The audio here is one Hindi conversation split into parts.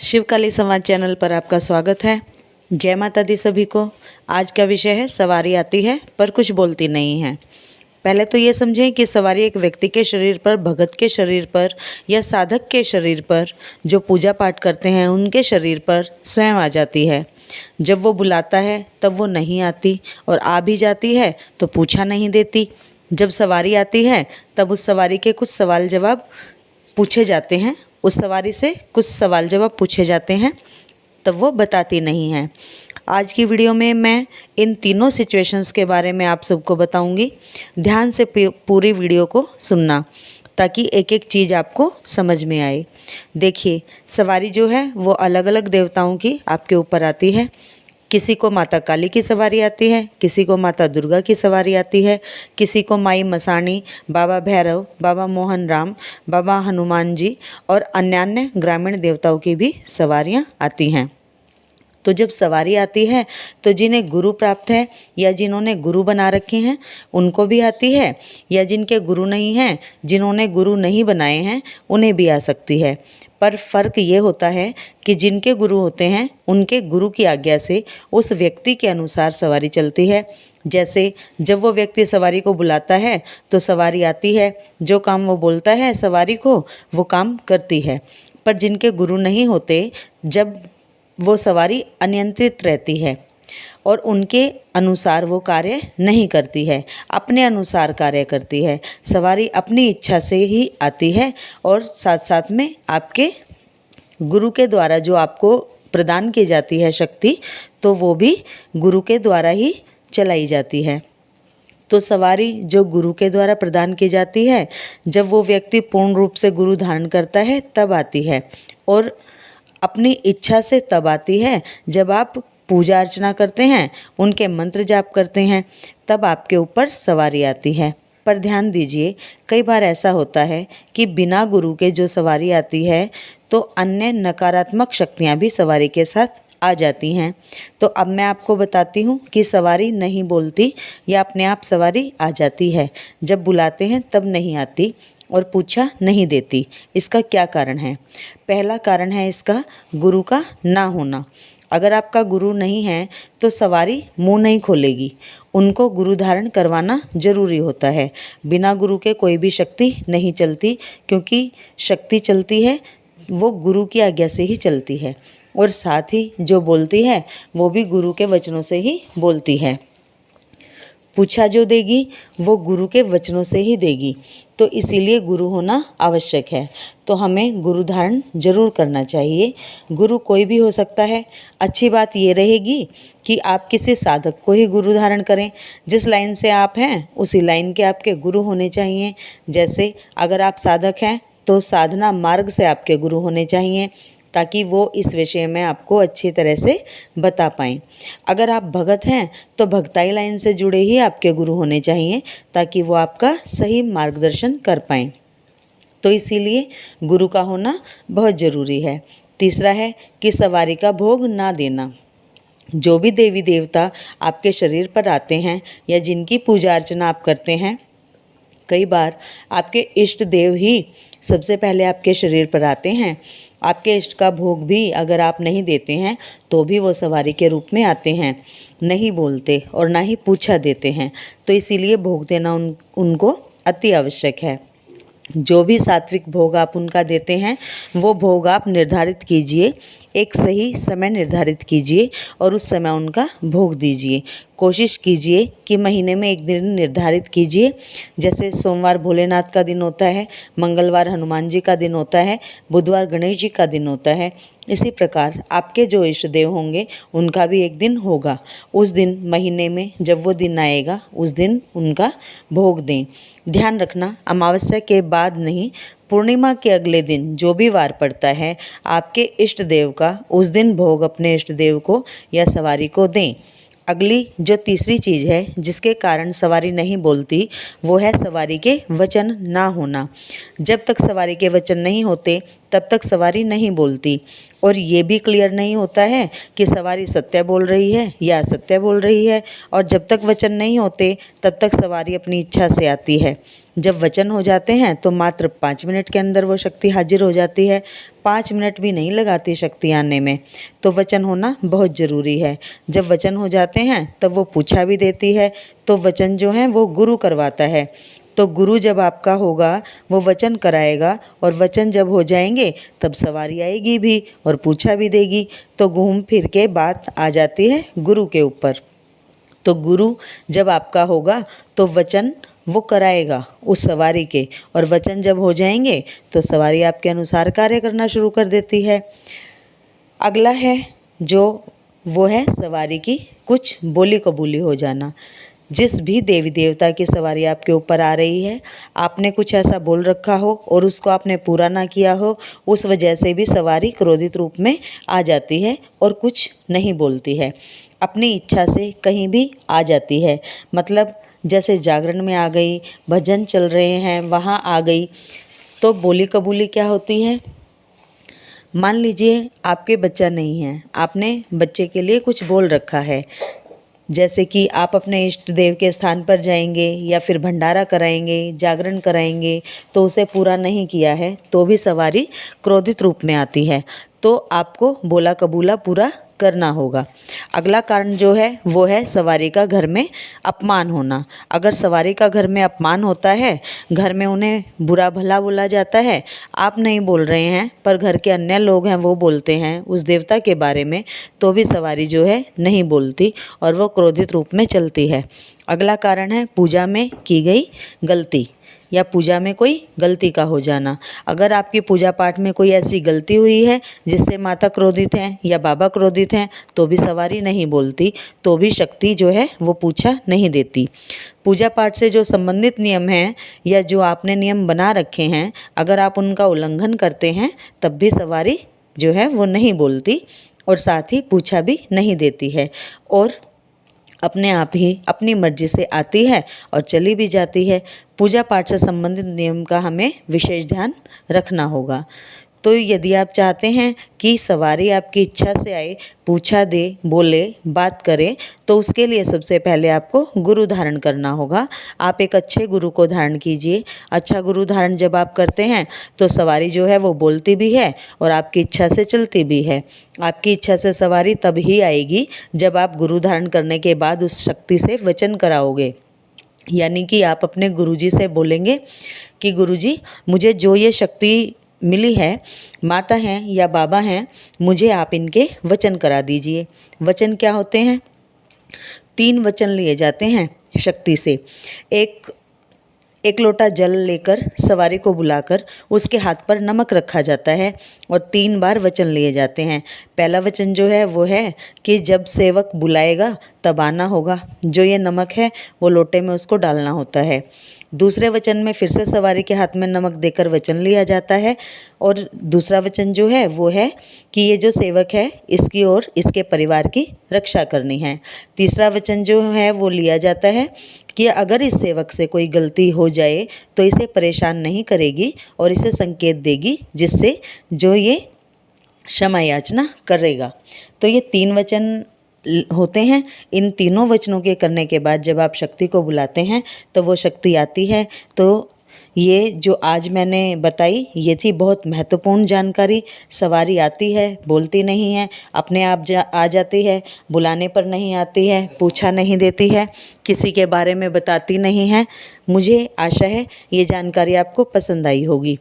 शिवकाली समाज चैनल पर आपका स्वागत है। जय माता दी सभी को। आज का विषय है सवारी आती है पर कुछ बोलती नहीं है। पहले तो ये समझें कि सवारी एक व्यक्ति के शरीर पर, भगत के शरीर पर या साधक के शरीर पर, जो पूजा पाठ करते हैं उनके शरीर पर स्वयं आ जाती है। जब वो बुलाता है तब वो नहीं आती, और आ भी जाती है तो पूछा नहीं देती। जब सवारी आती है तब उस सवारी के कुछ सवाल जवाब पूछे जाते हैं, उस सवारी से कुछ सवाल जवाब पूछे जाते हैं, तब वो बताती नहीं है। आज की वीडियो में मैं इन तीनों सिचुएशंस के बारे में आप सबको बताऊंगी। ध्यान से पूरी वीडियो को सुनना ताकि एक एक चीज़ आपको समझ में आए। देखिए, सवारी जो है वो अलग अलग देवताओं की आपके ऊपर आती है। किसी को माता काली की सवारी आती है, किसी को माता दुर्गा की सवारी आती है, किसी को माई मसाणी, बाबा भैरव, बाबा मोहन राम, बाबा हनुमान जी और अन्य ग्रामीण देवताओं की भी सवारियां आती हैं। तो जब सवारी आती है तो जिन्हें गुरु प्राप्त है या जिन्होंने गुरु बना रखे हैं उनको भी आती है, या जिनके गुरु नहीं हैं, जिन्होंने गुरु नहीं बनाए हैं, उन्हें भी आ सकती है। पर फ़र्क ये होता है कि जिनके गुरु होते हैं उनके गुरु की आज्ञा से उस व्यक्ति के अनुसार सवारी चलती है। जैसे जब वो व्यक्ति सवारी को बुलाता है तो सवारी आती है, जो काम वो बोलता है सवारी को वो काम करती है। पर जिनके गुरु नहीं होते, जब वो सवारी अनियंत्रित रहती है और उनके अनुसार वो कार्य नहीं करती है, अपने अनुसार कार्य करती है। सवारी अपनी इच्छा से ही आती है और साथ साथ में आपके गुरु के द्वारा जो आपको प्रदान की जाती है शक्ति, तो वो भी गुरु के द्वारा ही चलाई जाती है। तो सवारी जो गुरु के द्वारा प्रदान की जाती है, जब वो व्यक्ति पूर्ण रूप से गुरु धारण करता है तब आती है, और अपनी इच्छा से तब आती है जब आप पूजा अर्चना करते हैं, उनके मंत्र जाप करते हैं, तब आपके ऊपर सवारी आती है। पर ध्यान दीजिए, कई बार ऐसा होता है कि बिना गुरु के जो सवारी आती है तो अन्य नकारात्मक शक्तियाँ भी सवारी के साथ आ जाती हैं। तो अब मैं आपको बताती हूँ कि सवारी नहीं बोलती या अपने आप सवारी आ जाती है। जब बुलाते हैं तब नहीं आती और पूछा नहीं देती। इसका क्या कारण है? पहला कारण है इसका गुरु का ना होना। अगर आपका गुरु नहीं है तो सवारी मुंह नहीं खोलेगी, उनको गुरु धारण करवाना जरूरी होता है। बिना गुरु के कोई भी शक्ति नहीं चलती, क्योंकि शक्ति चलती है वो गुरु की आज्ञा से ही चलती है, और साथ ही जो बोलती है वो भी गुरु के वचनों से ही बोलती है। पूछा जो देगी वो गुरु के वचनों से ही देगी, तो इसीलिए गुरु होना आवश्यक है। तो हमें गुरु धारण जरूर करना चाहिए। गुरु कोई भी हो सकता है। अच्छी बात ये रहेगी कि आप किसी साधक को ही गुरु धारण करें। जिस लाइन से आप हैं उसी लाइन के आपके गुरु होने चाहिए। जैसे अगर आप साधक हैं तो साधना मार्ग से आपके गुरु होने चाहिए, ताकि वो इस विषय में आपको अच्छी तरह से बता पाएँ। अगर आप भगत हैं तो भक्ताई लाइन से जुड़े ही आपके गुरु होने चाहिए, ताकि वो आपका सही मार्गदर्शन कर पाएँ। तो इसीलिए गुरु का होना बहुत ज़रूरी है। तीसरा है कि सवारी का भोग ना देना। जो भी देवी देवता आपके शरीर पर आते हैं या जिनकी पूजा अर्चना आप करते हैं, कई बार आपके इष्ट देव ही सबसे पहले आपके शरीर पर आते हैं। आपके इष्ट का भोग भी अगर आप नहीं देते हैं तो भी वो सवारी के रूप में आते हैं, नहीं बोलते और ना ही पूछा देते हैं। तो इसीलिए भोग देना उनको अति आवश्यक है। जो भी सात्विक भोग आप उनका देते हैं वो भोग आप निर्धारित कीजिए, एक सही समय निर्धारित कीजिए और उस समय उनका भोग दीजिए। कोशिश कीजिए कि महीने में एक दिन निर्धारित कीजिए। जैसे सोमवार भोलेनाथ का दिन होता है, मंगलवार हनुमान जी का दिन होता है, बुधवार गणेश जी का दिन होता है, इसी प्रकार आपके जो इष्ट देव होंगे उनका भी एक दिन होगा। उस दिन महीने में जब वो दिन आएगा उस दिन उनका भोग दें। ध्यान रखना, अमावस्या के बाद नहीं, पूर्णिमा के अगले दिन जो भी वार पड़ता है आपके इष्ट देव का, उस दिन भोग अपने इष्ट देव को या सवारी को दें। अगली जो तीसरी चीज़ है जिसके कारण सवारी नहीं बोलती, वो है सवारी के वचन ना होना। जब तक सवारी के वचन नहीं होते तब तक सवारी नहीं बोलती, और ये भी क्लियर नहीं होता है कि सवारी सत्य बोल रही है या असत्य बोल रही है। और जब तक वचन नहीं होते तब तक सवारी अपनी इच्छा से आती है। जब वचन हो जाते हैं तो मात्र 5 मिनट के अंदर वो शक्ति हाजिर हो जाती है। 5 मिनट भी नहीं लगाती शक्ति आने में। तो वचन होना बहुत ज़रूरी है। जब वचन हो जाते हैं तब वो पूछा भी देती है। तो वचन जो है वो गुरु करवाता है। तो गुरु जब आपका होगा वो वचन कराएगा, और वचन जब हो जाएंगे तब सवारी आएगी भी और पूछा भी देगी। तो घूम फिर के बात आ जाती है गुरु के ऊपर। तो गुरु जब आपका होगा तो वचन वो कराएगा उस सवारी के, और वचन जब हो जाएंगे तो सवारी आपके अनुसार कार्य करना शुरू कर देती है। अगला है जो वो है सवारी की कुछ बोली कबूली हो जाना। जिस भी देवी देवता की सवारी आपके ऊपर आ रही है, आपने कुछ ऐसा बोल रखा हो और उसको आपने पूरा ना किया हो, उस वजह से भी सवारी क्रोधित रूप में आ जाती है और कुछ नहीं बोलती है। अपनी इच्छा से कहीं भी आ जाती है, मतलब जैसे जागरण में आ गई, भजन चल रहे हैं वहाँ आ गई। तो बोली कबूली क्या होती है? मान लीजिए आपके बच्चा नहीं है, आपने बच्चे के लिए कुछ बोल रखा है, जैसे कि आप अपने इष्ट देव के स्थान पर जाएंगे या फिर भंडारा कराएंगे, जागरण कराएंगे, तो उसे पूरा नहीं किया है तो भी सवारी क्रोधित रूप में आती है। तो आपको बोला कबूला पूरा करना होगा। अगला कारण जो है वो है सवारी का घर में अपमान होना। अगर सवारी का घर में अपमान होता है, घर में उन्हें बुरा भला बोला जाता है, आप नहीं बोल रहे हैं पर घर के अन्य लोग हैं वो बोलते हैं उस देवता के बारे में, तो भी सवारी जो है नहीं बोलती और वो क्रोधित रूप में चलती है। अगला कारण है पूजा में की गई गलती या पूजा में कोई गलती का हो जाना। अगर आपकी पूजा पाठ में कोई ऐसी गलती हुई है जिससे माता क्रोधित हैं या बाबा क्रोधित हैं, तो भी सवारी नहीं बोलती, तो भी शक्ति जो है वो पूछा नहीं देती। पूजा पाठ से जो संबंधित नियम हैं या जो आपने नियम बना रखे हैं, अगर आप उनका उल्लंघन करते हैं तब भी सवारी जो है वो नहीं बोलती और साथ ही पूछा भी नहीं देती है, और अपने आप ही अपनी मर्जी से आती है और चली भी जाती है। पूजा पाठ से संबंधित नियम का हमें विशेष ध्यान रखना होगा। तो यदि आप चाहते हैं कि सवारी आपकी इच्छा से आए, पूछा दे, बोले, बात करे, तो उसके लिए सबसे पहले आपको गुरु धारण करना होगा। आप एक अच्छे गुरु को धारण कीजिए। अच्छा गुरु धारण जब आप करते हैं तो सवारी जो है वो बोलती भी है और आपकी इच्छा से चलती भी है। आपकी इच्छा से सवारी तब ही आएगी जब आप गुरु धारण करने के बाद उस शक्ति से वचन कराओगे। यानी कि आप अपने गुरुजी से बोलेंगे कि गुरुजी, मुझे जो ये शक्ति मिली है, माता हैं या बाबा हैं, मुझे आप इनके वचन करा दीजिए। वचन क्या होते हैं? 3 वचन लिए जाते हैं शक्ति से। एक लोटा जल लेकर सवारी को बुलाकर उसके हाथ पर नमक रखा जाता है और 3 बार वचन लिए जाते हैं। पहला वचन जो है वो है कि जब सेवक बुलाएगा तब आना होगा। जो ये नमक है वो लोटे में उसको डालना होता है। दूसरे वचन में फिर से सवारी के हाथ में नमक देकर वचन लिया जाता है, और दूसरा वचन जो है वो है कि ये जो सेवक है इसकी और इसके परिवार की रक्षा करनी है। तीसरा वचन जो है वो लिया जाता है कि अगर इस सेवक से कोई गलती हो जाए तो इसे परेशान नहीं करेगी और इसे संकेत देगी, जिससे जो ये क्षमा याचना करेगा। तो ये 3 वचन होते हैं। इन तीनों वचनों के करने के बाद जब आप शक्ति को बुलाते हैं तो वो शक्ति आती है। तो ये जो आज मैंने बताई ये थी बहुत महत्वपूर्ण जानकारी। सवारी आती है, बोलती नहीं है, अपने आप आ जाती है, बुलाने पर नहीं आती है, पूछा नहीं देती है, किसी के बारे में बताती नहीं है। मुझे आशा है ये जानकारी आपको पसंद आई होगी।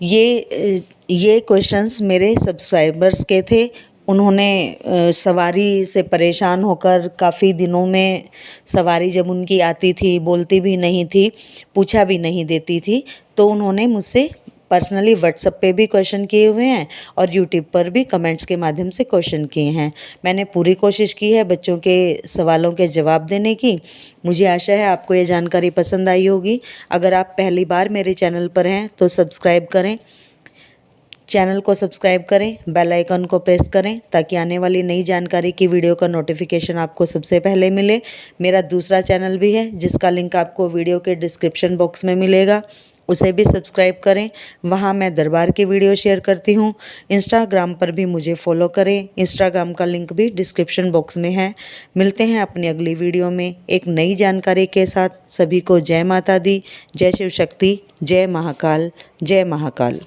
ये क्वेश्चंस मेरे सब्सक्राइबर्स के थे। उन्होंने सवारी से परेशान होकर काफ़ी दिनों में सवारी जब उनकी आती थी, बोलती भी नहीं थी, पूछा भी नहीं देती थी, तो उन्होंने मुझसे पर्सनली व्हाट्सएप पे भी क्वेश्चन किए हुए हैं और यूट्यूब पर भी कमेंट्स के माध्यम से क्वेश्चन किए हैं। मैंने पूरी कोशिश की है बच्चों के सवालों के जवाब देने की। मुझे आशा है आपको ये जानकारी पसंद आई होगी। अगर आप पहली बार मेरे चैनल पर हैं तो सब्सक्राइब करें, चैनल को सब्सक्राइब करें, बेल आइकन को प्रेस करें ताकि आने वाली नई जानकारी की वीडियो का नोटिफिकेशन आपको सबसे पहले मिले। मेरा दूसरा चैनल भी है जिसका लिंक आपको वीडियो के डिस्क्रिप्शन बॉक्स में मिलेगा, उसे भी सब्सक्राइब करें। वहाँ मैं दरबार की वीडियो शेयर करती हूँ। इंस्टाग्राम पर भी मुझे फॉलो करें, इंस्टाग्राम का लिंक भी डिस्क्रिप्शन बॉक्स में है। मिलते हैं अपनी अगली वीडियो में एक नई जानकारी के साथ। सभी को जय माता दी, जय शिव शक्ति, जय महाकाल, जय महाकाल।